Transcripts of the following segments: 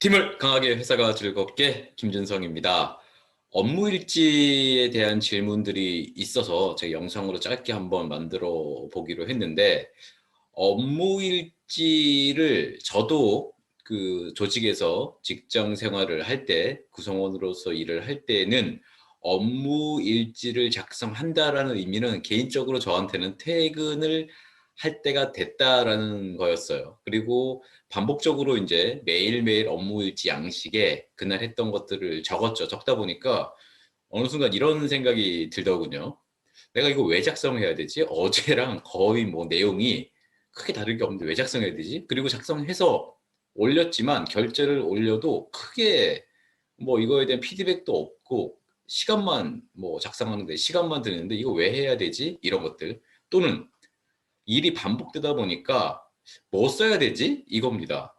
팀을 강하게 회사가 즐겁게 김준성입니다. 업무 일지에 대한 질문들이 있어서 제가 영상으로 짧게 한번 만들어 보기로 했는데 업무 일지를 저도 그 조직에서 직장 생활을 할 때 구성원으로서 일을 할 때는 업무 일지를 작성한다라는 의미는 개인적으로 저한테는 퇴근을 할 때가 됐다라는 거였어요. 그리고 반복적으로 이제 매일매일 업무 일지 양식에 그날 했던 것들을 적었죠. 적다 보니까 어느 순간 이런 생각이 들더군요. 내가 이거 왜 작성해야 되지? 어제랑 거의 뭐 내용이 크게 다를 게 없는데 왜 작성해야 되지? 그리고 작성해서 올렸지만 결제를 올려도 크게 뭐 이거에 대한 피드백도 없고 시간만 뭐 작성하는데 시간만 드는데 이거 왜 해야 되지? 이런 것들 또는 일이 반복되다 보니까 뭐 써야 되지? 이겁니다.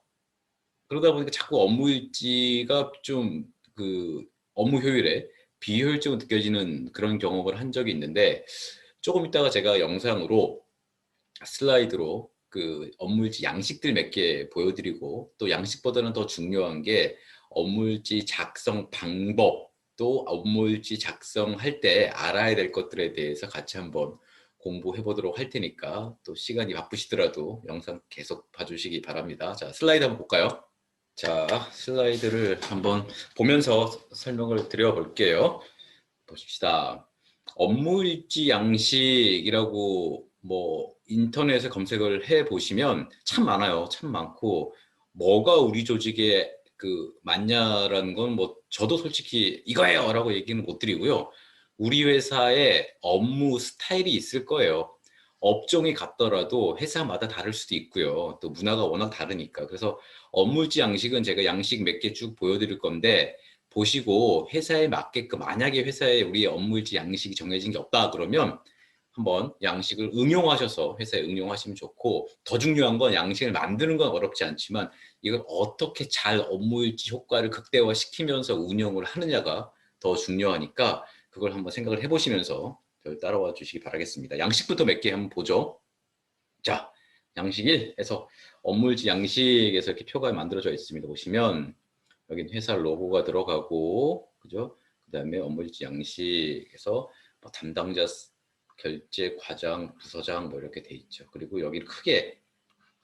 그러다 보니까 자꾸 업무 일지가 좀 그 업무 효율에 비효율적으로 느껴지는 그런 경험을 한 적이 있는데 조금 이따가 제가 영상으로 슬라이드로 그 업무일지 양식들 몇 개 보여드리고 또 양식보다는 더 중요한 게 업무일지 작성 방법 또 업무일지 작성할 때 알아야 될 것들에 대해서 같이 한번 공부해 보도록 할 테니까 또 시간이 바쁘시더라도 영상 계속 봐주시기 바랍니다. 자, 슬라이드 한번 볼까요? 자, 슬라이드를 한번 보면서 설명을 드려볼게요. 보십시다. 업무일지 양식이라고 뭐 인터넷에 검색을 해 보시면 참 많아요. 참 많고 뭐가 우리 조직에 그 맞냐라는 건 뭐 저도 솔직히 이거예요라고 얘기는 못 드리고요. 우리 회사의 업무 스타일이 있을 거예요. 업종이 같더라도 회사마다 다를 수도 있고요. 또 문화가 워낙 다르니까. 그래서 업무일지 양식은 제가 양식 몇 개 쭉 보여드릴 건데 보시고 회사에 맞게끔 만약에 회사에 우리 업무일지 양식이 정해진 게 없다 그러면 한번 양식을 응용하셔서 회사에 응용하시면 좋고 더 중요한 건 양식을 만드는 건 어렵지 않지만 이걸 어떻게 잘 업무일지 효과를 극대화시키면서 운영을 하느냐가 더 중요하니까 그걸 한번 생각을 해보시면서 저를 따라와 주시기 바라겠습니다. 양식부터 몇 개 한번 보죠. 자, 양식 1에서 업무일지 양식에서 이렇게 표가 만들어져 있습니다. 보시면 여기는 회사 로고가 들어가고 그죠? 그다음에 업무일지 양식에서 뭐 담당자 결제 과장 부서장 뭐 이렇게 돼 있죠. 그리고 여기는 크게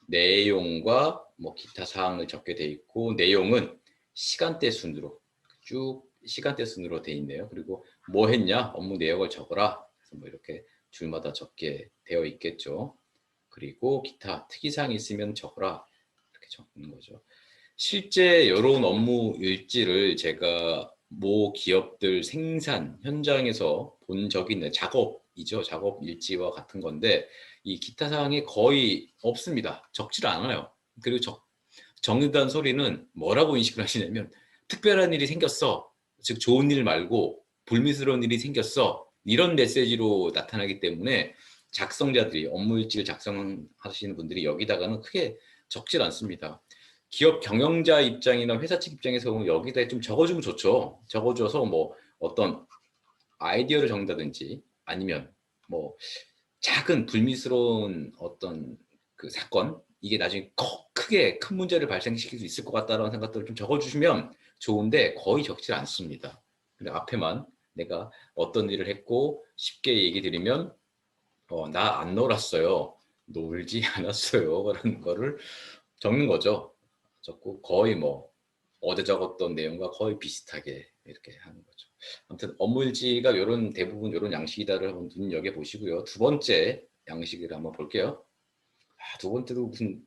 내용과 뭐 기타 사항을 적게 돼 있고 내용은 시간대 순으로 쭉 시간대 순으로 돼 있네요. 그리고 뭐 했냐 업무 내역을 적어라. 그래서 뭐 이렇게 줄마다 적게 되어 있겠죠. 그리고 기타 특이사항이 있으면 적어라. 이렇게 적는 거죠. 실제 이런 업무 일지를 제가 모 기업들 생산 현장에서 본 적이 있는 작업이죠. 작업 일지와 같은 건데 이 기타 사항이 거의 없습니다. 적지를 않아요. 그리고 적는다는 소리는 뭐라고 인식을 하시냐면 특별한 일이 생겼어. 즉 좋은 일 말고 불미스러운 일이 생겼어. 이런 메시지로 나타나기 때문에 작성자들이 업무 일지를 작성하시는 분들이 여기다가는 크게 적질 않습니다. 기업 경영자 입장이나 회사 측 입장에서 보면 여기다 좀 적어주면 좋죠. 적어줘서 뭐 어떤 아이디어를 적는다든지 아니면 뭐 작은 불미스러운 어떤 그 사건 이게 나중에 크게 큰 문제를 발생시킬 수 있을 것 같다는 생각들을 좀 적어주시면 좋은데 거의 적지 않습니다. 근데 앞에만 내가 어떤 일을 했고 쉽게 얘기 드리면 나 안 놀았어요. 놀지 않았어요. 라는 거를 적는 거죠. 적고 거의 뭐 어제 적었던 내용과 거의 비슷하게 이렇게 하는 거죠. 아무튼 업무일지가 이런 대부분 이런 양식이다를 한번 눈여겨 보시고요. 두 번째 양식을 한번 볼게요. 두 번째도 무슨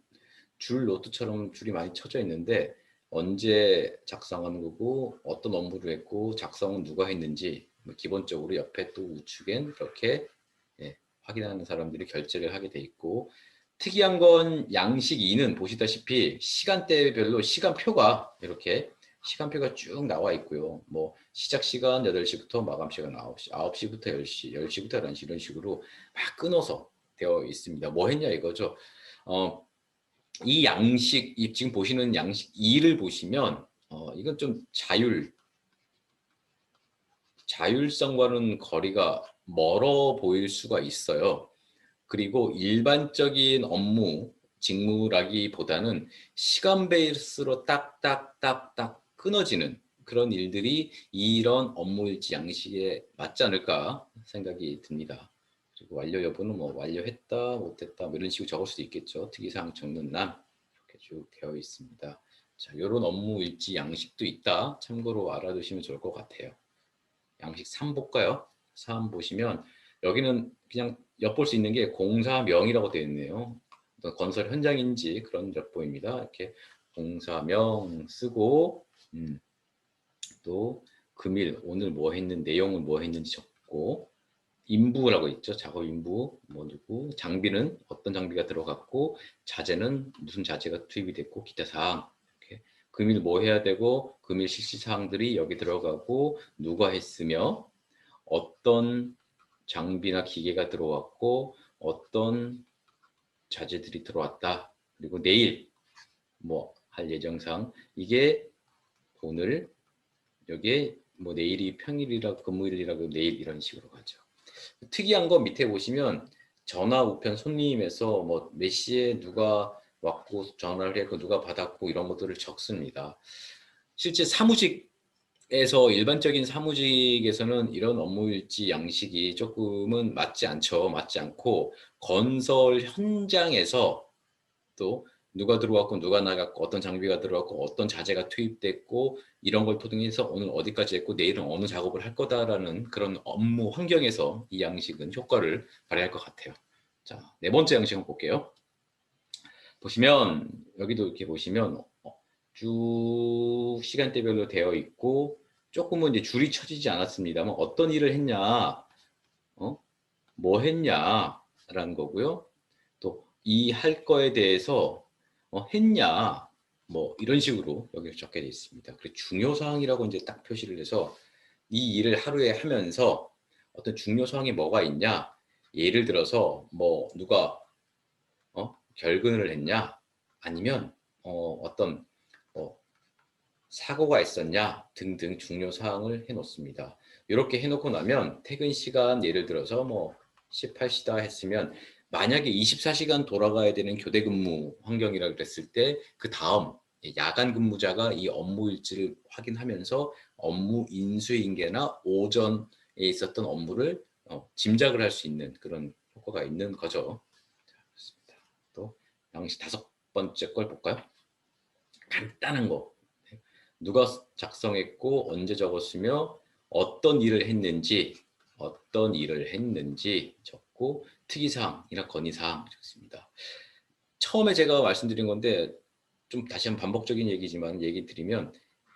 줄 노트처럼 줄이 많이 쳐져 있는데 언제 작성하는 거고 어떤 업무를 했고 작성은 누가 했는지 뭐 기본적으로 옆에 또 우측엔 이렇게 확인하는 사람들이 결제를 하게 돼 있고 특이한 건 양식 2는 보시다시피 시간대별로 시간표가 이렇게 시간표가 쭉 나와 있고요. 뭐 시작 시간 8시부터 마감 시간 9시, 9시부터 10시, 10시부터 11시 이런 식으로 막 끊어서 되어 있습니다. 뭐 했냐 이거죠. 이 양식, 지금 보시는 양식 2를 보시면 이건 좀 자율성과는 거리가 멀어 보일 수가 있어요. 그리고 일반적인 업무 직무라기보다는 시간 베이스로 딱딱딱딱 끊어지는 그런 일들이 이런 업무일지 양식에 맞지 않을까 생각이 듭니다. 그리고 완료 여부는 뭐 완료했다, 못했다 뭐 이런 식으로 적을 수도 있겠죠. 특이사항 적는 날 이렇게 쭉 되어 있습니다. 자, 이런 업무일지 양식도 있다. 참고로 알아두시면 좋을 것 같아요. 양식 3 볼까요? 3 보시면 여기는 그냥 엿볼 수 있는 게 공사명이라고 되어 있네요. 어떤 건설 현장인지 그런 엿보입니다. 이렇게 공사명 쓰고 또 금일 오늘 뭐 했는 내용은 뭐 했는지 적고 인부라고 있죠. 작업 인부 뭐 누구 장비는 어떤 장비가 들어갔고 자재는 무슨 자재가 투입이 됐고 기타 사항 이렇게 금일 뭐 해야 되고 금일 실시 사항들이 여기 들어가고 누가 했으며 어떤 장비나 기계가 들어왔고 어떤 자재들이 들어왔다. 그리고 내일 뭐 할 예정상 이게 오늘 여기에 뭐 내일이 평일이라 금요일이라고 내일 이런 식으로 가죠. 특이한 거 밑에 보시면 전화 우편 손님에서 뭐 몇 시에 누가 왔고 전화를 했고 누가 받았고 이런 것들을 적습니다. 실제 사무직에서 일반적인 사무직에서는 이런 업무일지 양식이 조금은 맞지 않죠. 맞지 않고 건설 현장에서 또 누가 들어왔고 누가 나갔고 어떤 장비가 들어왔고 어떤 자재가 투입됐고 이런 걸 통해서 오늘 어디까지 했고 내일은 어느 작업을 할 거다라는 그런 업무 환경에서 이 양식은 효과를 발휘할 것 같아요. 자, 네 번째 양식 한번 볼게요. 보시면 여기도 이렇게 보시면 쭉 시간대별로 되어 있고 조금은 이제 줄이 쳐지지 않았습니다만 어떤 일을 했냐, 뭐 했냐라는 거고요. 또 이 할 거에 대해서 했냐 뭐 이런 식으로 여기 적게 되어 있습니다. 그리고 중요 사항이라고 이제 딱 표시를 해서 이 일을 하루에 하면서 어떤 중요 사항이 뭐가 있냐 예를 들어서 뭐 누가 결근을 했냐 아니면 어떤 사고가 있었냐 등등 중요 사항을 해놓습니다. 이렇게 해놓고 나면 퇴근 시간 예를 들어서 뭐 18시다 했으면 만약에 24시간 돌아가야 되는 교대 근무 환경이라 그랬을 때 그 다음 야간 근무자가 이 업무 일지를 확인하면서 업무 인수인계나 오전에 있었던 업무를 짐작을 할 수 있는 그런 효과가 있는 거죠. 자, 그렇습니다. 또 양식 5번째 걸 볼까요? 간단한 거. 누가 작성했고 언제 적었으며 어떤 일을 했는지 적고 특이사항이나 건의사항 적습니다. 처음에 제가 말씀드린 건데 좀 다시 한번 반복적인 얘기지만 얘기 드리면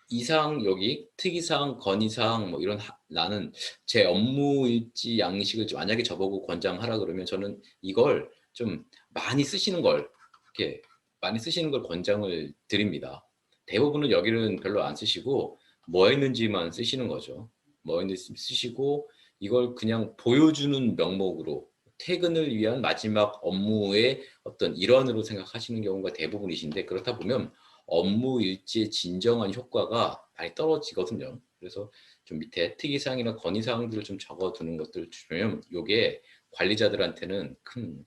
이상 여기 특이사항, 건의사항 뭐 이런 나는 제 업무 일지 양식을 만약에 저보고 권장하라 그러면 저는 이걸 좀 많이 쓰시는 걸 이렇게 많이 쓰시는 걸 권장을 드립니다. 대부분은 여기는 별로 안 쓰시고 뭐 했는지만 쓰시는 거죠. 뭐 했는지 쓰시고 이걸 그냥 보여주는 명목으로 퇴근을 위한 마지막 업무의 어떤 일환으로 생각하시는 경우가 대부분이신데 그렇다 보면 업무 일지의 진정한 효과가 많이 떨어지거든요. 그래서 좀 밑에 특이사항이나 건의사항들을 좀 적어두는 것들 주면 이게 관리자들한테는 큰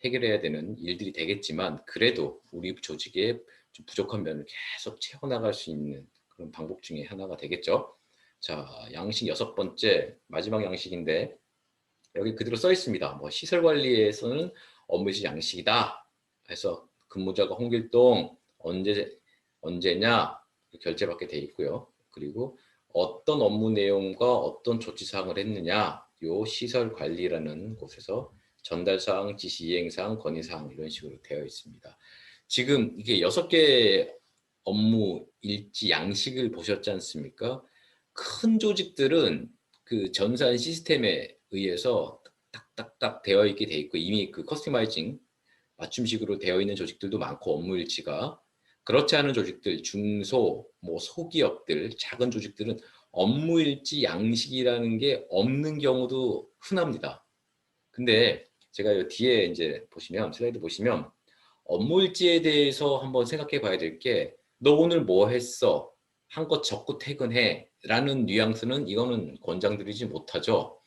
해결해야 되는 일들이 되겠지만 그래도 우리 조직의 좀 부족한 면을 계속 채워나갈 수 있는 그런 방법 중에 하나가 되겠죠. 자, 양식 6번째 마지막 양식인데 여기 그대로 써 있습니다. 뭐 시설 관리에서는 업무지 양식이다. 해서 근무자가 홍길동 언제냐 결제받게 돼 있고요. 그리고 어떤 업무 내용과 어떤 조치 사항을 했느냐 요 시설 관리라는 곳에서 전달사항, 지시 이행사항, 건의사항 이런 식으로 되어 있습니다. 지금 이게 6개 업무 일지 양식을 보셨지 않습니까? 큰 조직들은 그 전산 시스템에 의해서 딱딱딱 되어 있게 돼 있고 이미 그 커스터마이징 맞춤식으로 되어 있는 조직들도 많고 업무 일지가 그렇지 않은 조직들 중소 뭐 소기업들 작은 조직들은 업무 일지 양식이라는 게 없는 경우도 흔합니다. 근데 제가 뒤에 이제 보시면 슬라이드 보시면 업무 일지에 대해서 한번 생각해 봐야 될 게 너 오늘 뭐 했어? 한 것 적고 퇴근해 라는 뉘앙스는 이거는 권장드리지 못하죠.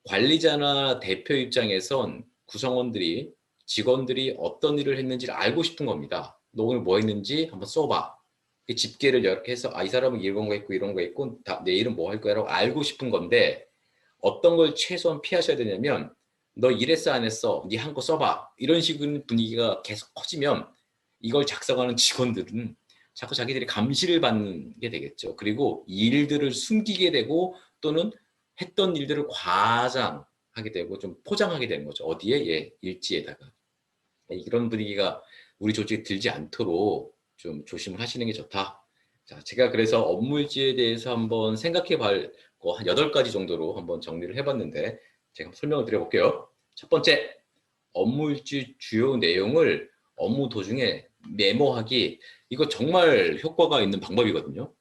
관리자나 대표 입장에선 구성원들이 직원들이 어떤 일을 했는지를 알고 싶은 겁니다. 너 오늘 뭐 했는지 한번 써봐. 집계를 이렇게 해서 이 사람은 이런 거 했고 이런 거 했고 내일은 뭐 할 거야라고 알고 싶은 건데 어떤 걸 최소한 피하셔야 되냐면 너 이랬어 안 했어? 네 한 거 써봐. 이런 식의 분위기가 계속 커지면 이걸 작성하는 직원들은 자꾸 자기들이 감시를 받는 게 되겠죠. 그리고 일들을 숨기게 되고 또는 했던 일들을 과장하게 되고 좀 포장하게 되는 거죠. 어디에? 예, 일지에다가. 이런 분위기가 우리 조직에 들지 않도록 좀 조심을 하시는 게 좋다. 자, 제가 그래서 업무일지에 대해서 한번 생각해 볼거 한 8가지 정도로 한번 정리를 해봤는데 제가 설명을 드려볼게요. 첫 번째, 업무일지 주요 내용을 업무 도중에 메모하기. 이거 정말 효과가 있는 방법이거든요.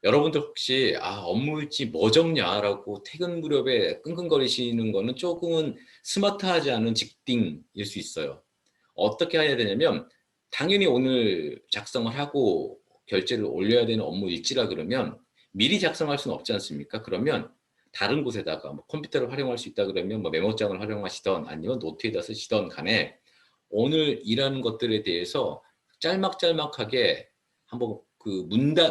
여러분들 혹시 업무일지 뭐 적냐라고 퇴근 무렵에 끙끙거리시는 거는 조금은 스마트하지 않은 직딩일 수 있어요. 어떻게 해야 되냐면 당연히 오늘 작성을 하고 결제를 올려야 되는 업무 일지라 그러면 미리 작성할 수는 없지 않습니까? 그러면 다른 곳에다가 뭐 컴퓨터를 활용할 수 있다 그러면 뭐 메모장을 활용하시던 아니면 노트에다 쓰시던 간에 오늘 일하는 것들에 대해서 짤막짤막하게 한번 그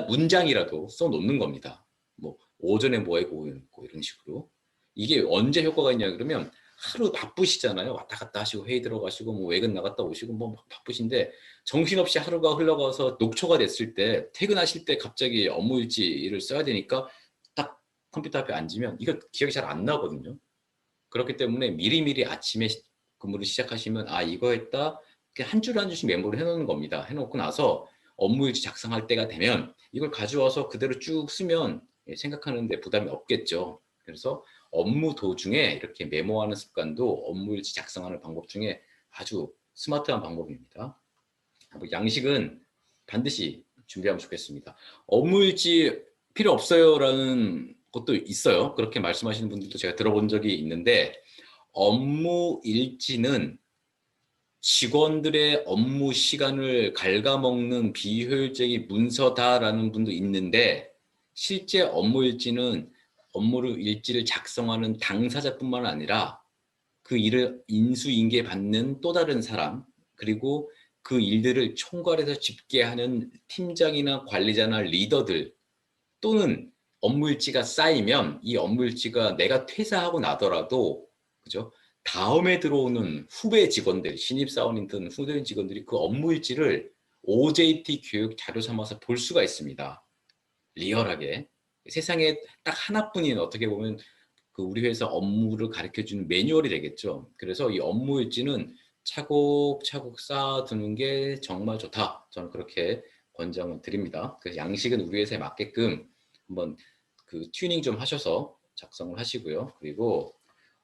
문장이라도 써놓는 겁니다. 뭐 오전에 뭐 했고 이런 식으로. 이게 언제 효과가 있냐 그러면 하루 바쁘시잖아요. 왔다 갔다 하시고 회의 들어가시고 뭐 외근 나갔다 오시고 뭐 바쁘신데 정신없이 하루가 흘러가서 녹초가 됐을 때 퇴근하실 때 갑자기 업무 일지를 써야 되니까 딱 컴퓨터 앞에 앉으면 이거 기억이 잘 안 나거든요. 그렇기 때문에 미리미리 아침에 근무를 시작하시면 이거 했다. 한 줄 한 줄씩 메모를 해놓는 겁니다. 해놓고 나서 업무일지 작성할 때가 되면 이걸 가져와서 그대로 쭉 쓰면 생각하는데 부담이 없겠죠. 그래서 업무 도중에 이렇게 메모하는 습관도 업무일지 작성하는 방법 중에 아주 스마트한 방법입니다. 양식은 반드시 준비하면 좋겠습니다. 업무일지 필요 없어요라는 것도 있어요. 그렇게 말씀하시는 분들도 제가 들어본 적이 있는데 업무일지는 직원들의 업무 시간을 갉아먹는 비효율적인 문서다라는 분도 있는데 실제 업무일지는 업무일지를 작성하는 당사자뿐만 아니라 그 일을 인수인계 받는 또 다른 사람 그리고 그 일들을 총괄해서 집계하는 팀장이나 관리자나 리더들 또는 업무일지가 쌓이면 이 업무일지가 내가 퇴사하고 나더라도 그죠? 다음에 들어오는 후배 직원들, 신입사원이든 후배 직원들이 그 업무일지를 OJT 교육 자료 삼아서 볼 수가 있습니다. 리얼하게. 세상에 딱 하나뿐인 어떻게 보면 그 우리 회사 업무를 가르쳐주는 매뉴얼이 되겠죠. 그래서 이 업무일지는 차곡차곡 쌓아두는 게 정말 좋다. 저는 그렇게 권장을 드립니다. 그래서 양식은 우리 회사에 맞게끔 한번 그 튜닝 좀 하셔서 작성을 하시고요. 그리고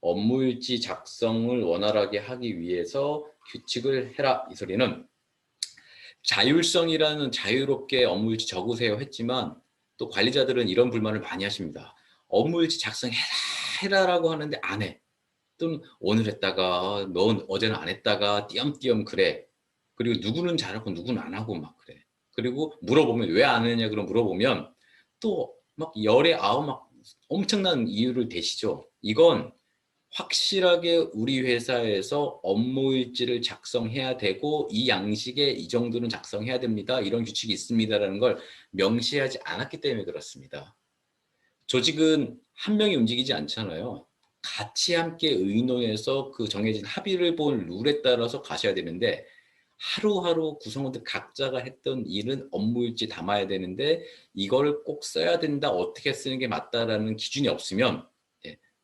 업무일지 작성을 원활하게 하기 위해서 규칙을 해라. 이 소리는 자율성이라는 자유롭게 업무일지 적으세요 했지만 또 관리자들은 이런 불만을 많이 하십니다. 업무일지 작성해라라고 하는데 안 해. 또 오늘 했다가 넌 어제는 안 했다가 띄엄띄엄 그래. 그리고 누구는 잘하고 누구는 안 하고 막 그래. 그리고 물어보면 왜 안 했냐 그럼 물어보면 또 막 열에 아홉 막 엄청난 이유를 대시죠. 이건 확실하게 우리 회사에서 업무일지를 작성해야 되고 이 양식에 이 정도는 작성해야 됩니다. 이런 규칙이 있습니다라는 걸 명시하지 않았기 때문에 그렇습니다. 조직은 한 명이 움직이지 않잖아요. 같이 함께 의논해서 그 정해진 합의를 본 룰에 따라서 가셔야 되는데 하루하루 구성원들 각자가 했던 일은 업무일지 담아야 되는데 이걸 꼭 써야 된다, 어떻게 쓰는 게 맞다라는 기준이 없으면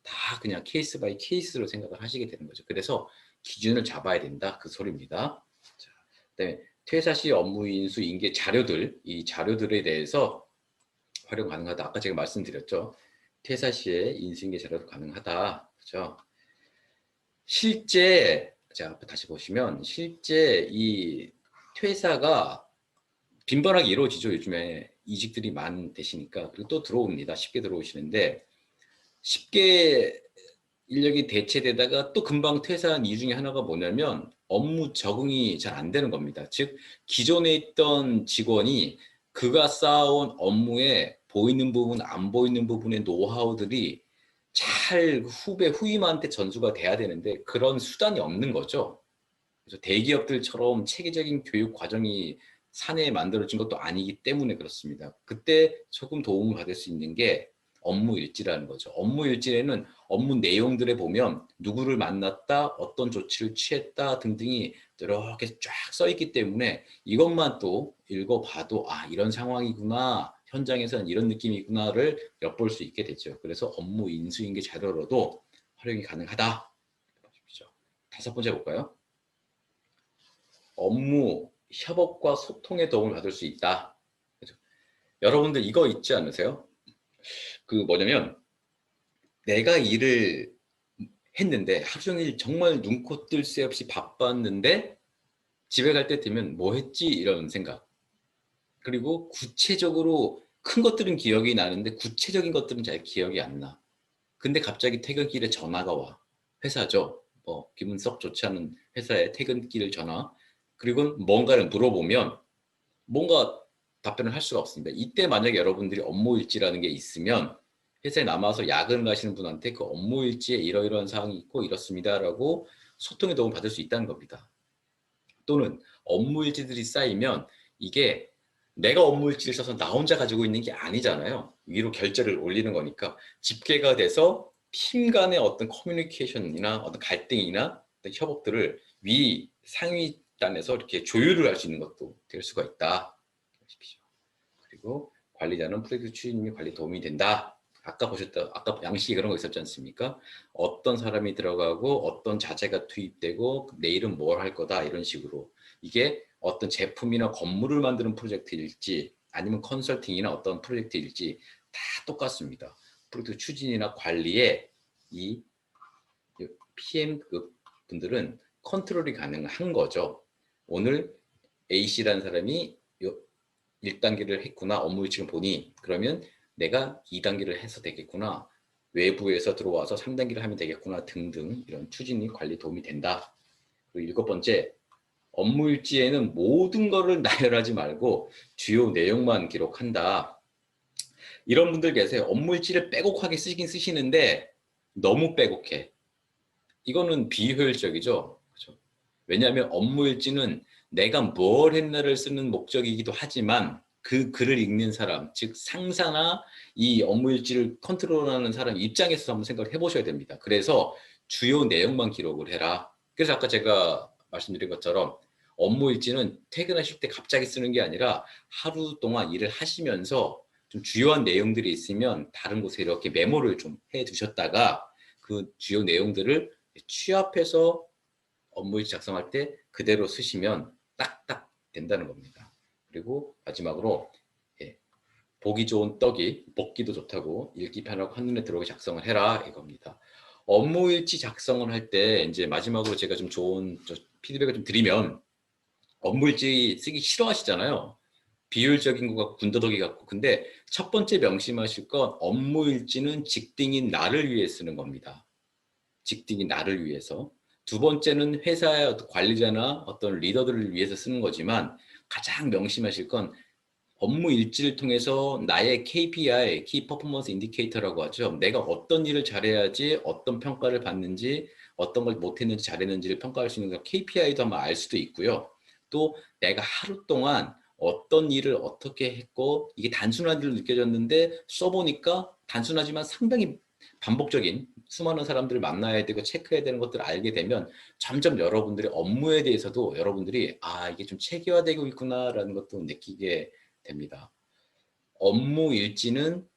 다 그냥 케이스 바이 케이스로 생각을 하시게 되는 거죠. 그래서 기준을 잡아야 된다, 그 소리입니다. 자, 그다음에 퇴사 시 업무 인수 인계 자료들, 이 자료들에 대해서 활용 가능하다. 아까 제가 말씀드렸죠. 퇴사 시에 인수인계 자료도 가능하다. 그죠? 실제 자 다시 보시면 실제 이 퇴사가 빈번하게 이루어지죠. 요즘에 이직들이 많으시니까. 그리고 또 들어옵니다. 쉽게 들어오시는데 쉽게 인력이 대체되다가 또 금방 퇴사한 이유 중에 하나가 뭐냐면 업무 적응이 잘 안 되는 겁니다. 즉 기존에 있던 직원이 그가 쌓아온 업무에 보이는 부분, 안 보이는 부분의 노하우들이 잘 후배, 후임한테 전수가 돼야 되는데 그런 수단이 없는 거죠. 그래서 대기업들처럼 체계적인 교육 과정이 사내에 만들어진 것도 아니기 때문에 그렇습니다. 그때 조금 도움을 받을 수 있는 게 업무 일지라는 거죠. 업무 일지에는 업무 내용들에 보면 누구를 만났다, 어떤 조치를 취했다 등등이 이렇게 쫙 써 있기 때문에 이것만 또 읽어봐도 아, 이런 상황이구나, 현장에서는 이런 느낌이구나를 엿볼 수 있게 되죠. 그래서 업무 인수인계 자료로도 활용이 가능하다. 다섯 번째 볼까요? 업무 협업과 소통에 도움을 받을 수 있다. 그죠? 여러분들 이거 있지 않으세요? 그 뭐냐면 내가 일을 했는데 하루 종일 정말 눈코 뜰 새 없이 바빴는데 집에 갈 때 되면 뭐 했지? 이런 생각. 그리고 구체적으로 큰 것들은 기억이 나는데 구체적인 것들은 잘 기억이 안 나. 근데 갑자기 퇴근길에 전화가 와. 회사죠. 기분 썩 좋지 않은 회사에 퇴근길 전화. 그리고 뭔가를 물어보면 뭔가 답변을 할 수가 없습니다. 이때 만약에 여러분들이 업무일지라는 게 있으면 회사에 남아서 야근을 하시는 분한테 그 업무일지에 이러이러한 사항이 있고 이렇습니다라고 소통에 도움을 받을 수 있다는 겁니다. 또는 업무일지들이 쌓이면 이게 내가 업무일지를 써서 나 혼자 가지고 있는 게 아니잖아요. 위로 결제를 올리는 거니까 집계가 돼서 팀 간의 어떤 커뮤니케이션이나 어떤 갈등이나 어떤 협업들을 위 상위단에서 이렇게 조율을 할 수 있는 것도 될 수가 있다. 그리고 관리자는 프로젝트 추진님이 관리 도움이 된다. 아까 보셨다, 아까 양식이 그런 거 있었지 않습니까? 어떤 사람이 들어가고 어떤 자재가 투입되고 내일은 뭘 할 거다 이런 식으로 이게 어떤 제품이나 건물을 만드는 프로젝트일지 아니면 컨설팅이나 어떤 프로젝트일지 다 똑같습니다. 프로젝트 추진이나 관리에 이 PM급 분들은 컨트롤이 가능한 거죠. 오늘 A씨라는 사람이 1단계를 했구나. 업무 일지를 보니 그러면 내가 2단계를 해서 되겠구나. 외부에서 들어와서 3단계를 하면 되겠구나 등등 이런 추진이 관리 도움이 된다. 그리고 일곱 번째, 업무 일지에는 모든 거를 나열하지 말고 주요 내용만 기록한다. 이런 분들 계세요. 업무 일지를 빼곡하게 쓰긴 쓰시는데 너무 빼곡해. 이거는 비효율적이죠. 그렇죠? 왜냐하면 업무 일지는 내가 뭘 했나를 쓰는 목적이기도 하지만 그 글을 읽는 사람, 즉 상사나 이 업무 일지를 컨트롤하는 사람 입장에서 한번 생각을 해보셔야 됩니다. 그래서 주요 내용만 기록을 해라. 그래서 아까 제가 말씀드린 것처럼 업무 일지는 퇴근하실 때 갑자기 쓰는 게 아니라 하루 동안 일을 하시면서 좀 주요한 내용들이 있으면 다른 곳에 이렇게 메모를 좀 해 두셨다가 그 주요 내용들을 취합해서 업무일지 작성할 때 그대로 쓰시면 딱딱 된다는 겁니다. 그리고 마지막으로 예, 보기 좋은 떡이 먹기도 좋다고 읽기 편하고 한눈에 들어오게 작성을 해라 이겁니다. 업무일지 작성을 할 때 이제 마지막으로 제가 좀 좋은 피드백을 좀 드리면 업무일지 쓰기 싫어하시잖아요. 비효율적인 것 같고 군더더기 같고 근데 첫 번째 명심하실 건 업무일지는 직딩인 나를 위해 쓰는 겁니다. 직딩이 나를 위해서. 두 번째는 회사의 관리자나 어떤 리더들을 위해서 쓰는 거지만 가장 명심하실 건 업무 일지를 통해서 나의 KPI, 키 퍼포먼스 인디케이터라고 하죠. 내가 어떤 일을 잘해야지 어떤 평가를 받는지 어떤 걸 못했는지 잘했는지를 평가할 수 있는 KPI도 한번 알 수도 있고요. 또 내가 하루 동안 어떤 일을 어떻게 했고 이게 단순한 일로 느껴졌는데 써보니까 단순하지만 상당히 반복적인 수많은 사람들을 만나야 되고 체크해야 되는 것들을 알게 되면 점점 여러분들의 업무에 대해서도 여러분들이 아 이게 좀 체계화되고 있구나라는 것도 느끼게 됩니다. 업무 일지는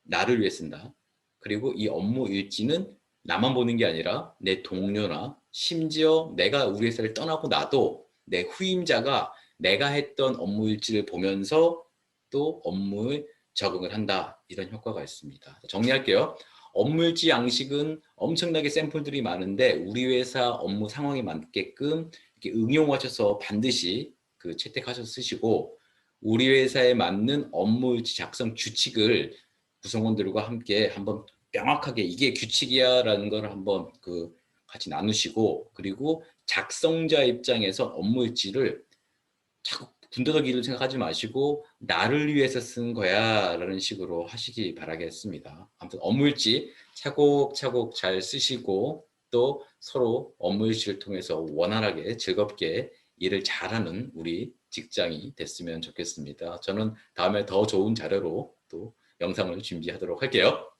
나를 위해 쓴다. 그리고 이 업무 일지는 나만 보는 게 아니라 내 동료나 심지어 내가 우리 회사를 떠나고 나도 내 후임자가 내가 했던 업무 일지를 보면서 또 업무에 적응을 한다. 이런 효과가 있습니다. 정리할게요. 업무일지 양식은 엄청나게 샘플들이 많은데 우리 회사 업무 상황에 맞게끔 이렇게 응용하셔서 반드시 그 채택하셔서 쓰시고 우리 회사에 맞는 업무일지 작성 규칙을 구성원들과 함께 한번 명확하게 이게 규칙이야라는 걸 한번 그 같이 나누시고 그리고 작성자 입장에서 업무일지를 자꾸 군더더기를 생각하지 마시고 나를 위해서 쓴 거야 라는 식으로 하시기 바라겠습니다. 아무튼 업무일지 차곡차곡 잘 쓰시고 또 서로 업무일지를 통해서 원활하게 즐겁게 일을 잘하는 우리 직장이 됐으면 좋겠습니다. 저는 다음에 더 좋은 자료로 또 영상을 준비하도록 할게요.